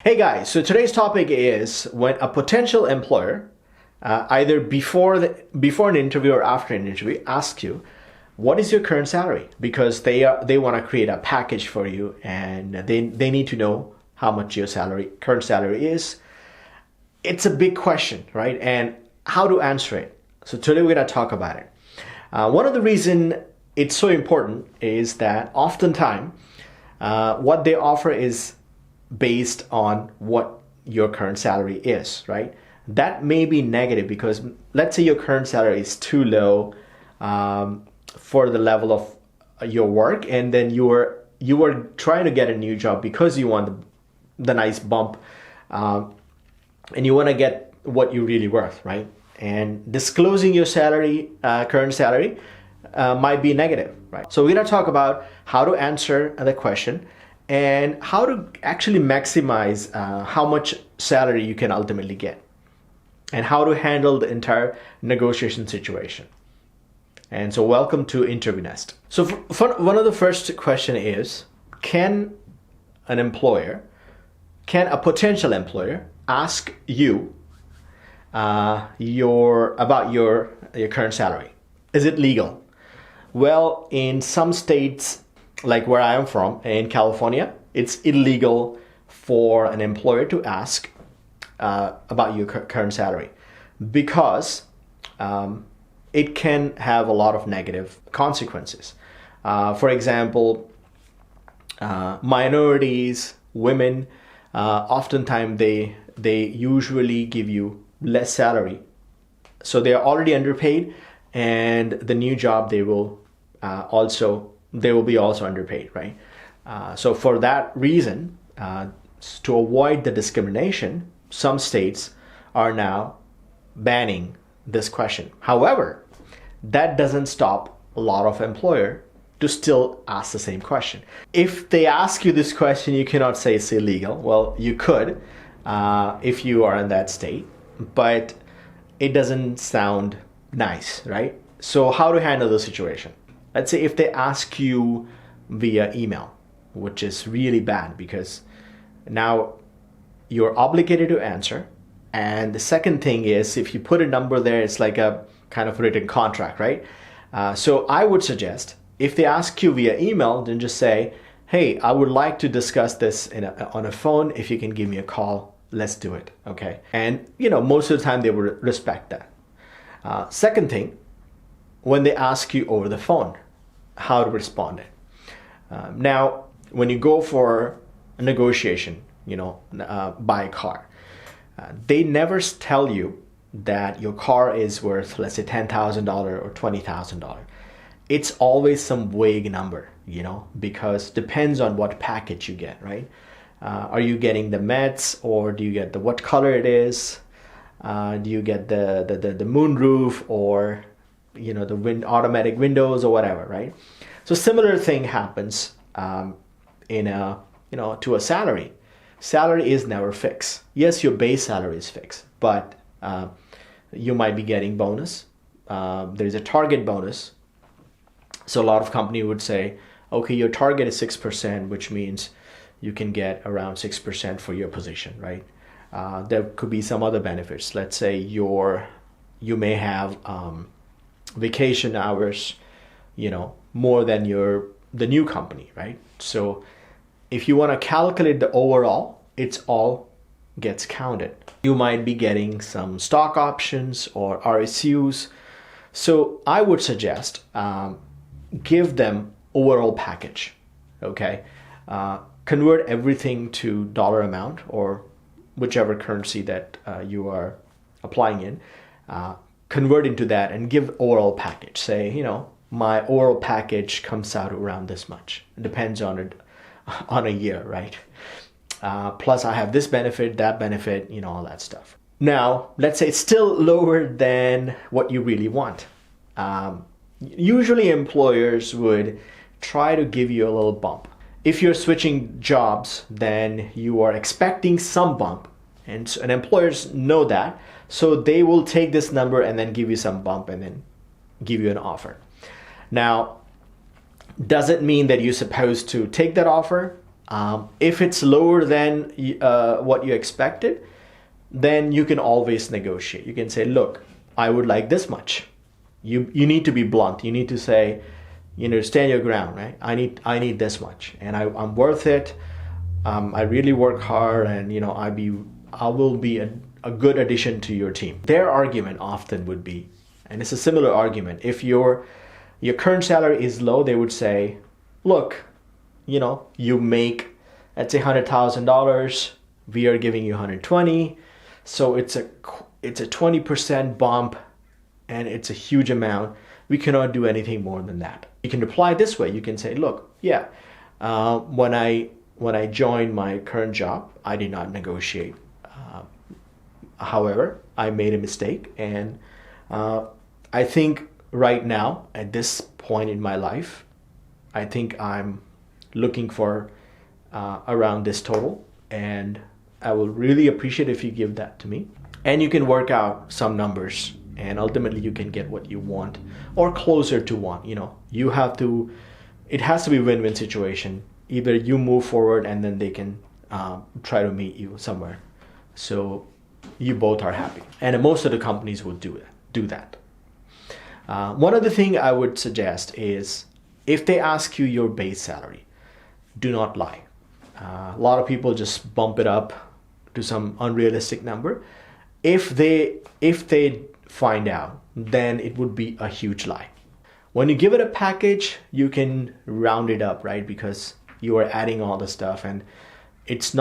Hey guys, so today's topic is when a potential employer, either before an interview or after an interview, asks you, "What is your current salary?" Because they want to create a package for you, and they need to know how much your current salary is. It's a big question, right? And how to answer it. So today we're gonna talk about it. One of the reason it's so important is that oftentimes what they offer is based on what your current salary is, right? That may be negative because let's say your current salary is too low for the level of your work, and then you were trying to get a new job because you want the nice bump, and you want to get what you're really worth, right? And disclosing your current salary, might be negative, right? So we're gonna talk about how to answer the question and how to actually maximize how much salary you can ultimately get, and how to handle the entire negotiation situation. And so welcome to Interview Nest. So one of the first question is, can a potential employer ask you about your current salary? Is it legal? Well, in some states, like where I am from, in California, it's illegal for an employer to ask about your current salary because it can have a lot of negative consequences. For example, minorities, women, oftentimes they usually give you less salary, so they are already underpaid, and the new job they will be also underpaid, right? So for that reason, to avoid the discrimination, some states are now banning this question. However, that doesn't stop a lot of employer to still ask the same question. If they ask you this question, you cannot say it's illegal. Well, you could if you are in that state, but it doesn't sound nice, right? So how to handle the situation? Let's say if they ask you via email, which is really bad because now you're obligated to answer. And the second thing is, if you put a number there, it's like a kind of written contract, right? So I would suggest if they ask you via email, then just say, "Hey, I would like to discuss this on a phone. If you can give me a call, let's do it." Okay. And most of the time they will respect that. Second thing, when they ask you over the phone, how to respond. Now, when you go for a negotiation, buy a car, they never tell you that your car is worth, let's say, $10,000 or $20,000. It's always some vague number, because depends on what package you get, right? Are you getting the Mets, or do you get what color it is? Do you get the moonroof, or the automatic windows or whatever, right? So similar thing happens to a salary. Salary is never fixed. Yes, your base salary is fixed, but you might be getting bonus. There's a target bonus. So a lot of company would say, okay, your target is 6%, which means you can get around 6% for your position, right? There could be some other benefits. Let's say you may have vacation hours, more than the new company, right? So if you want to calculate the overall, it's all gets counted. You might be getting some stock options or RSUs. So I would suggest give them overall package, okay? Convert everything to dollar amount or whichever currency that you are applying in. Convert into that and give overall package. Say, my overall package comes out around this much. It depends on a year, right? Plus I have this benefit, that benefit, all that stuff. Now, let's say it's still lower than what you really want. Usually employers would try to give you a little bump. If you're switching jobs, then you are expecting some bump, and employers know that, so they will take this number and then give you some bump and then give you an offer. Now, does it mean that you're supposed to take that offer? If it's lower than what you expected, then you can always negotiate. You can say, look, I would like this much. You need to be blunt. You need to say, stand your ground, right? I need this much, and I'm worth it. I really work hard, and I will be a good addition to your team. Their argument often would be, and it's a similar argument, if your current salary is low, they would say, look, you make, let's say $100,000, we are giving you 120, so it's a 20% bump, and it's a huge amount. We cannot do anything more than that. You can reply this way. You can say, look, when I joined my current job, I did not negotiate. However, I made a mistake, and I think right now, at this point in my life, I think I'm looking for around this total, and I will really appreciate if you give that to me. And you can work out some numbers, and ultimately you can get what you want, or closer to one. It has to be a win-win situation. Either you move forward and then they can try to meet you somewhere, so you both are happy. And most of the companies will do that. One other thing I would suggest is, if they ask you your base salary, do not lie. A lot of people just bump it up to some unrealistic number. If they find out, then it would be a huge lie. When you give it a package, you can round it up, right? Because you are adding all the stuff, and it's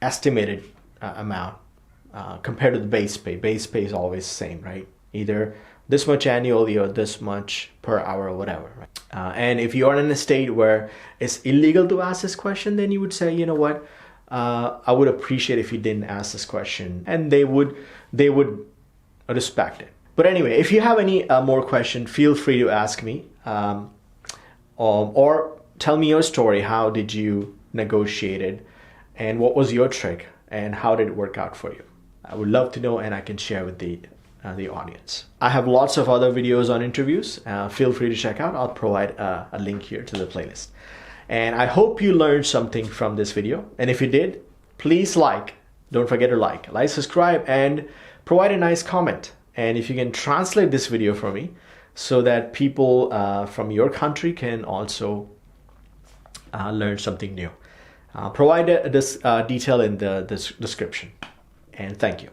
estimated amount compared to the base pay. Base pay is always the same, right? Either this much annually or this much per hour or whatever, right? And if you are in a state where it's illegal to ask this question, then you would say, you know what, I would appreciate if you didn't ask this question, and they would respect it. But anyway, if you have any more questions, feel free to ask me, or tell me your story. How did you negotiate it, and what was your trick, and how did it work out for you? I would love to know, and I can share with the audience. I have lots of other videos on interviews. Feel free to check out. I'll provide a link here to the playlist. And I hope you learned something from this video. And if you did, please don't forget to like, subscribe, and provide a nice comment. And if you can translate this video for me, so that people from your country can also learn something new. Provide this detail in the description. And thank you.